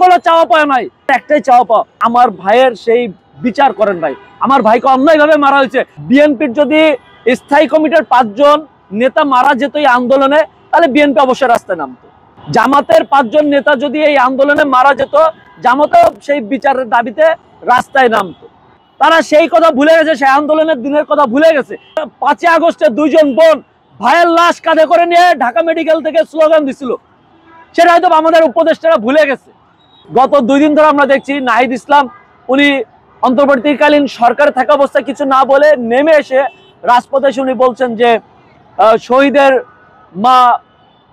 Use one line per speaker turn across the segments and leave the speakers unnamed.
কোনো চাওয়া পাওয়া নাই, একটাই চাওয়া পাওয়া আমার ভাইয়ের সেই বিচার করেন ভাই। আমার ভাইকে অন্যায়ভাবে মারা হয়েছে। বিএনপির যদি স্থায়ী কমিটির 5 জন নেতা মারা যেত এই আন্দোলনে, তাহলে বিএনপি অবশ্যই রাস্তায় নামতো। জামাতের 5 জন নেতা যদি এই আন্দোলনে মারা যেত, জামাতও সেই বিচারের দাবিতে রাস্তায় নামতো। তারা সেই কথা ভুলে গেছে, সেই আন্দোলনের দিনের কথা ভুলে গেছে। 5 আগস্টে 2 জন বোন ভাইয়ের লাশ কাঁধে করে নিয়ে ঢাকা মেডিকেল থেকে স্লোগান দিছিল, সেটা হয়তো আমাদের উপদেষ্টারা ভুলে গেছে। গত 2 দিন ধরে আমরা দেখছি নাহিদ ইসলাম উনি অন্তর্বর্তীকালীন সরকারে থাকা অবস্থায় কিছু না বলে নেমে এসে রাজপথে উনি বলছেন যে শহীদের মা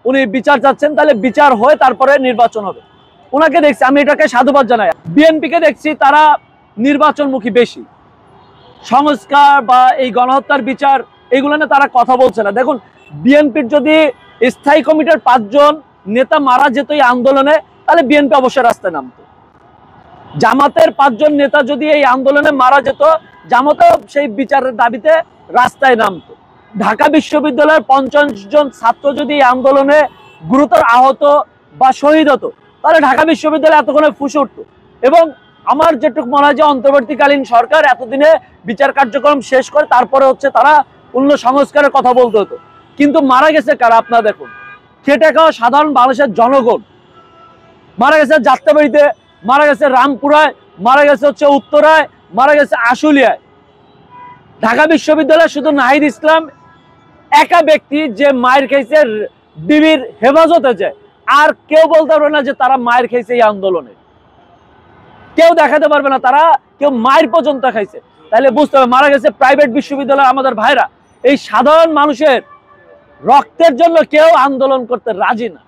উনি বিচার চাচ্ছেন, তাহলে বিচার হয়ে তারপরে নির্বাচন হবে। ওনাকে দেখছি, আমি এটাকে সাধুবাদ জানাই। বিএনপিকে দেখছি তারা নির্বাচনমুখী বেশি, সংস্কার বা এই গণহত্যার বিচার এইগুলো নিয়ে তারা কথা বলছে না। দেখুন, বিএনপির যদি স্থায়ী কমিটির 5 জন নেতা মারা যেত এই আন্দোলনে, তাহলে বিএনপি অবশ্যই রাস্তায় নামতো। জামাতের 5 জন নেতা যদি এই আন্দোলনে মারা যেত, জামাতও সেই বিচারের দাবিতে রাস্তায় নামতো। ঢাকা বিশ্ববিদ্যালয়ের 50 জন ছাত্র যদি এই আন্দোলনে গুরুতর আহত বা শহীদ হতো, তাহলে ঢাকা বিশ্ববিদ্যালয় এতক্ষণে ফুসে উঠতো। এবং আমার যেটুকু মনে হয় যে অন্তর্বর্তীকালীন সরকার এতদিনে বিচার কার্যক্রম শেষ করে তারপরে তারা পূর্ণ সংস্কারের কথা বলতে হতো। কিন্তু মারা গেছে কারা? আপনারা দেখুন, খেটে খাওয়া সাধারণ বাংলাদেশের জনগণ মারা গেছে। যাত্রাবাড়িতে মারা গেছে, রামপুরায় মারা গেছে, উত্তরায় মারা গেছে, আশুলিয়ায়। ঢাকা বিশ্ববিদ্যালয়ে শুধু নাহিদ ইসলাম একা ব্যক্তি যে মায়ের খেয়েছে ডিবির হেফাজতে যায়, আর কেউ বলতে পারবে না যে তারা মায়ের খেয়েছে এই আন্দোলনে। কেউ দেখাতে পারবে না তারা কেউ মায়ের পর্যন্ত খাইছে। তাহলে বুঝতে হবে মারা গেছে প্রাইভেট বিশ্ববিদ্যালয়ের আমাদের ভাইরা। এই সাধারণ মানুষের রক্তের জন্য কেউ আন্দোলন করতে রাজি না।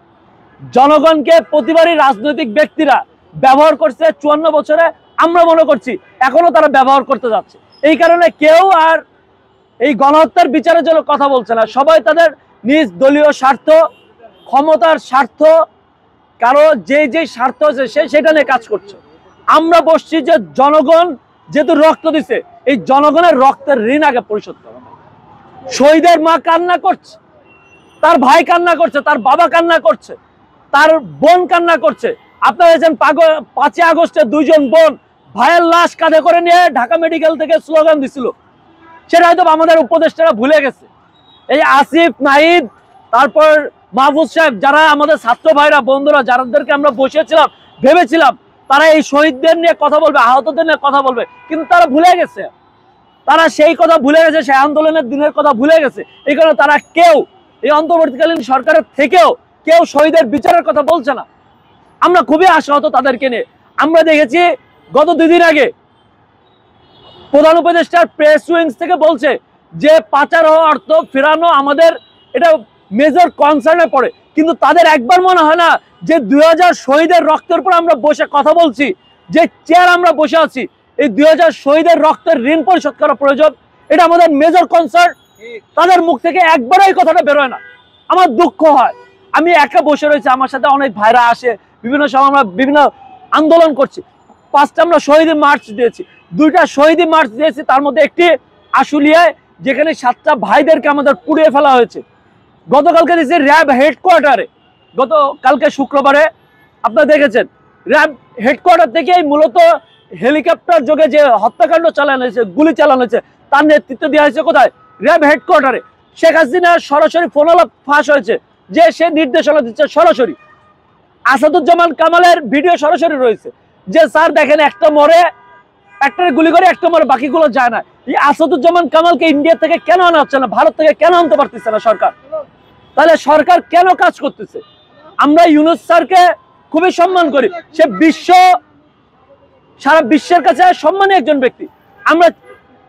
জনগণকে প্রতিবারই রাজনৈতিক ব্যক্তিরা ব্যবহার করছে 54 বছরে, আমরা মনে করছি এখনো তারা ব্যবহার করতে যাচ্ছে। এই কারণে কেউ আর এই গণহত্যার বিচারের জন্য কথা বলছে না। সবাই তাদের নিজ দলীয় স্বার্থ, ক্ষমতার স্বার্থ, কারো যে স্বার্থ আছে সেটা নিয়ে কাজ করছে। আমরা বসছি যে জনগণ যেহেতু রক্ত দিছে, এই জনগণের রক্তের ঋণ আগে পরিশোধ করা। শহীদের মা কান্না করছে, তার ভাই কান্না করছে, তার বাবা কান্না করছে, তার বোন কান্না করছে। আপনারা দেখছেন 5 আগস্টে 2 জন বোন ভাইয়ের লাশ কাঁধে করে নিয়ে ঢাকা মেডিকেল থেকে স্লোগান দিছিল, সেটা হয়তো আমাদের উপদেষ্টারা ভুলে গেছে। এই আসিফ, নাহিদ, তারপর মাহফুজ সাহেব, যারা আমাদের ছাত্র ভাইরা, বন্ধুরা, যাদেরকে আমরা বসেছিলাম, ভেবেছিলাম তারা এই শহীদদের নিয়ে কথা বলবে, আহতদের নিয়ে কথা বলবে, কিন্তু তারা ভুলে গেছে। তারা সেই কথা ভুলে গেছে, সেই আন্দোলনের দিনের কথা ভুলে গেছে। এই কারণে তারা কেউ এই অন্তর্বর্তীকালীন সরকারের থেকেও কেউ শহীদের বিচারের কথা বলছে না। আমরা খুবই আশাহত তাদেরকে নিয়ে। আমরা দেখেছি গত 2 দিন আগে প্রধান উপদেষ্টার প্রেস উইংস থেকে বলছে যে পাচার হওয়া অর্থ ফেরানো আমাদের এটা মেজর কনসার্নে পড়ে। কিন্তু তাদের একবার মনে হয় না যে 2000 শহীদের রক্তের উপর আমরা বসে কথা বলছি, যে চেয়ার আমরা বসে আছি, এই 2000 শহীদের রক্তের ঋণ পরিশোধ করা প্রয়োজন, এটা আমাদের মেজর কনসার্ন। তাদের মুখ থেকে একবারও এই কথাটা বেরোয় না। আমার দুঃখ হয়, আমি একা বসে রয়েছি, আমার সাথে অনেক ভাইরা আসে, বিভিন্ন সময় আমরা বিভিন্ন আন্দোলন করছি। 5টা আমরা শহীদ মার্চ দিয়েছি, 2টা শহীদ মার্চ দিয়েছি, তার মধ্যে একটি আশুলিয়ায়, যেখানে 7টা ভাইদেরকে আমাদের পুড়িয়ে ফেলা হয়েছে। গতকালকে দিয়েছি র্যাব হেডকোয়ার্টারে, গতকালকে শুক্রবারে আপনারা দেখেছেন র্যাব হেডকোয়ার্টার থেকেই মূলত হেলিকপ্টার যোগে যে হত্যাকাণ্ড চালানো হয়েছে, গুলি চালানো হয়েছে, তার নেতৃত্ব দেওয়া হয়েছে কোথায়? র্যাব হেডকোয়ার্টারে। শেখ হাসিনা সরাসরি ফোনালাপ ফাঁস হয়েছে যে সে নির্দেশনা দিচ্ছে সরাসরি। আসাদুজ্জামান কামালের ভিডিও সরাসরি রয়েছে যে স্যার দেখেন একটা মরে, একটারে গুলি করে, একটা মরে, বাকিগুলো যায় না। এই আসাদুজ্জামান কামালকে ইন্ডিয়া থেকে কেন আনা হচ্ছে না? ভারত থেকে কেন আনতে পারতেছে না সরকার? তাহলে সরকার কেন কাজ করতেছে? আমরা ইউনূস স্যারকে খুবই সম্মান করি, সে সারা বিশ্বের কাছে সম্মানী একজন ব্যক্তি। আমরা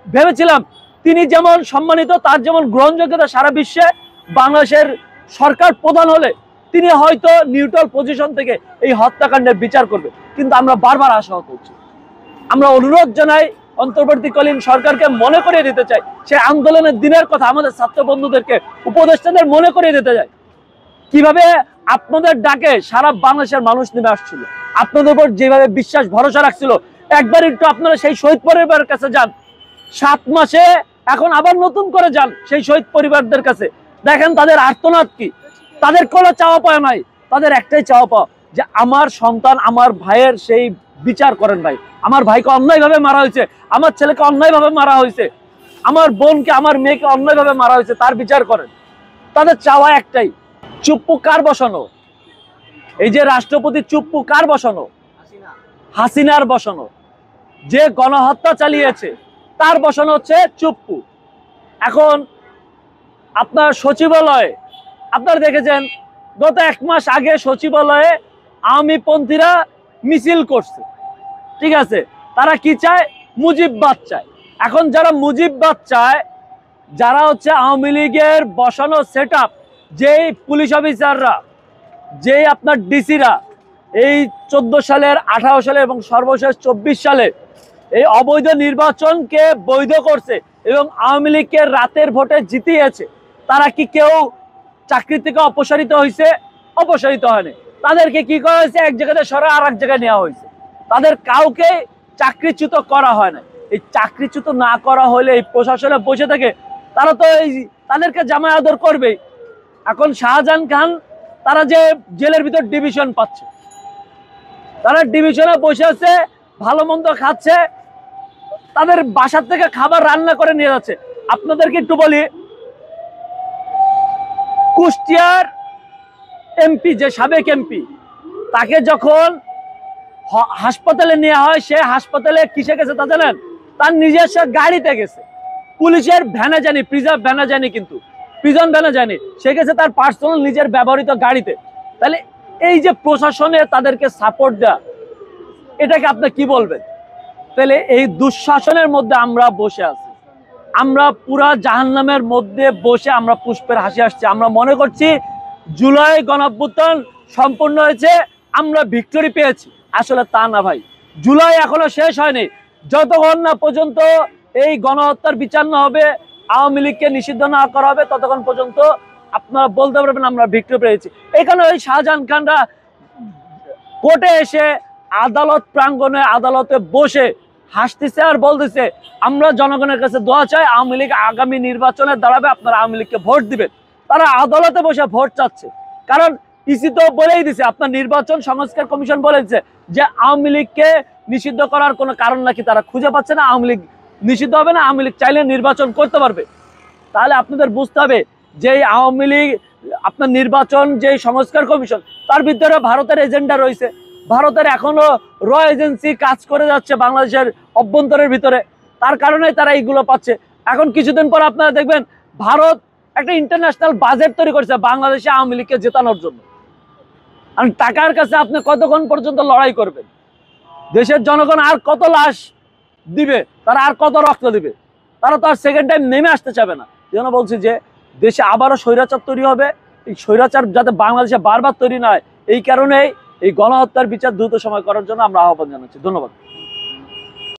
ভেবেছিলাম তিনি যেমন সম্মানিত, তার যেমন গ্রহণযোগ্যতা সারা বিশ্বে, বাংলাদেশের সরকার প্রধান হলে তিনি হয়তো নিউট্রাল পজিশন থেকে এই হত্যাকাণ্ডের বিচার করবে। কিন্তু আমরা বারবার আশাহত হচ্ছি। আমরা অনুরোধ জানাই অন্তর্বর্তীকালীন সরকারকে, মনে করিয়ে দিতে চাই সে আন্দোলনের দিনের কথা, আমাদের ছাত্র বন্ধুদেরকে, উপদেষ্টাদের মনে করিয়ে দিতে চাই কিভাবে আপনাদের ডাকে সারা বাংলাদেশের মানুষ নেমে আসছিল, আপনাদের উপর যেভাবে বিশ্বাস ভরসা রাখছিল। একবার একটু আপনারা সেই শহীদ পরিবারের কাছে যান, 7 মাসে এখন আবার নতুন করে যান সেই শহীদ পরিবারদের কাছে, দেখেন তাদের আর্তনাদ কি। তাদের কোনো চাওয়া পাওয়া নাই, তাদের একটাই চাওয়া পাওয়া যে আমার সন্তান আমার ভাইয়ের সেই বিচার করেন ভাই। আমার ভাইকে অন্যায়ভাবে মারা হয়েছে, আমার ছেলেকে অন্যায়ভাবে মারা হয়েছে, আমার বোনকে আমার মেয়েকে অন্যায়ভাবে মারা হয়েছে, তার বিচার করেন। তাদের চাওয়া একটাই, চুপ্পু কার বসানো? এই যে রাষ্ট্রপতি চুপ্পু কার বসানো? হাসিনার বসানো। যে গণহত্যা চালিয়েছে তার বসানো হচ্ছে চুপ্পু। এখন আপনার সচিবালয়ে আপনারা দেখেছেন গত 1 মাস আগে সচিবালয়ে আওয়ামী পন্থীরা মিছিল করছে, ঠিক আছে? তারা কি চায়? মুজিববাদ চায়। এখন যারা মুজিববাদ চায়, যারা হচ্ছে আওয়ামী লীগের বসানো সেটআপ, যেই পুলিশ অফিসাররা, যেই আপনার ডিসিরা এই 14 সালের, 18 সালে এবং সর্বশেষ 24 সালে এই অবৈধ নির্বাচনকে বৈধ করছে এবং আওয়ামী লীগকে রাতের ভোটে জিতিয়েছে, তারা কি কেউ চাকরি থেকে অপসারিত হয়েছে? অপসারিত হয়নি। তাদেরকে কি করা হয়েছে? এক জায়গাতে সরে আর এক জায়গায় নেওয়া হয়েছে। তাদের কাউকে চাকরিচ্যুত করা হয় না। এই চাকরিচ্যুত না করা হলে এই প্রশাসনে বসে থেকে তারা তো এই তাদেরকে জামাই আদর করবেই। এখন শাহজাহান খান তারা যে জেলের ভিতর ডিভিশন পাচ্ছে, তারা ডিভিশনে বসে আছে, ভালো মন্দ খাচ্ছে, তাদের বাসার থেকে খাবার রান্না করে নিয়ে যাচ্ছে। আপনাদেরকে একটু বলি, কুষ্টিয়ার এমপি, যে সাবেক এমপি, তাকে যখন হাসপাতালে নেওয়া হয়, সে হাসপাতালে কিসে গেছে তা জানেন? তার নিজস্ব গাড়িতে গেছে। পুলিশের ভ্যানে জানি, প্রিজার্ভ ভ্যানে জানি, কিন্তু প্রিজন ভ্যানে জানি, সে গেছে তার পার্সোনাল নিজের ব্যবহৃত গাড়িতে। তাহলে এই যে প্রশাসনে তাদেরকে সাপোর্ট দেয়া, এটাকে আপনি কি বলবেন? তাহলে এই দুঃশাসনের মধ্যে আমরা বসে আছি, আমরা পুরা জাহান্নামের মধ্যে বসে আমরা পুষ্পের হাসি আসছে। আমরা মনে করছি জুলাই গণঅভ্যুত্থান সম্পূর্ণ হয়েছে, আমরা ভিক্টরি পেয়েছি। আসলে তা না ভাই, জুলাই এখনো শেষ হয়নি। যতক্ষণ না পর্যন্ত এই গণহত্যার বিচার না হবে, আওয়ামী লীগকে নিষিদ্ধ না করা হবে, ততক্ষণ পর্যন্ত আপনারা বলতে পারবেন আমরা ভিক্টরি পেয়েছি। এখানে ওই শাহজাহান খানরা কোর্টে এসে আদালত প্রাঙ্গণে, আদালতে বসে হাসতেছে আর বলতেছে আমরা জনগণের কাছে দোয়া চাই, আওয়ামী লীগ আগামী নির্বাচনে দাঁড়াবে, আপনারা আওয়ামী লীগকে ভোট দিবেন। তারা আদালতে বসে ভোট চাচ্ছে, কারণ ইসি তো বলেই দিছে, আপনার নির্বাচন সংস্কার কমিশন বলেছে যে আওয়ামী লীগকে নিষিদ্ধ করার কোনো কারণ নাকি তারা খুঁজে পাচ্ছে না। আওয়ামী লীগ নিষিদ্ধ হবে না, আওয়ামী লীগ চাইলে নির্বাচন করতে পারবে। তাহলে আপনাদের বুঝতে হবে যে আওয়ামী লীগ আপনার নির্বাচন, যে সংস্কার কমিশন, তার ভিতরে ভারতের এজেন্ডা রয়েছে। ভারতের এখনো র এজেন্সি কাজ করে যাচ্ছে বাংলাদেশের অভ্যন্তরের ভিতরে, তার কারণে তারা এইগুলো পাচ্ছে। এখন কিছুদিন পর আপনারা দেখবেন ভারত একটা ইন্টারন্যাশনাল বাজেট তৈরি করছে বাংলাদেশে আওয়ামী লীগকে জেতানোর জন্য। আর টাকার কাছে আপনি কতক্ষণ পর্যন্ত লড়াই করবেন? দেশের জনগণ আর কত লাশ দিবে, তারা আর কত রক্ত দিবে? তারা তো আর সেকেন্ড টাইম নেমে আসতে চাবে না। এই জন্য বলছি যে দেশে আবারও স্বৈরাচার তৈরি হবে। এই স্বৈরাচার যাতে বাংলাদেশে বারবার তৈরি না হয়, এই কারণেই এই গণহত্যার বিচার দ্রুত সময় করার জন্য আমরা আহ্বান জানাচ্ছি। ধন্যবাদ।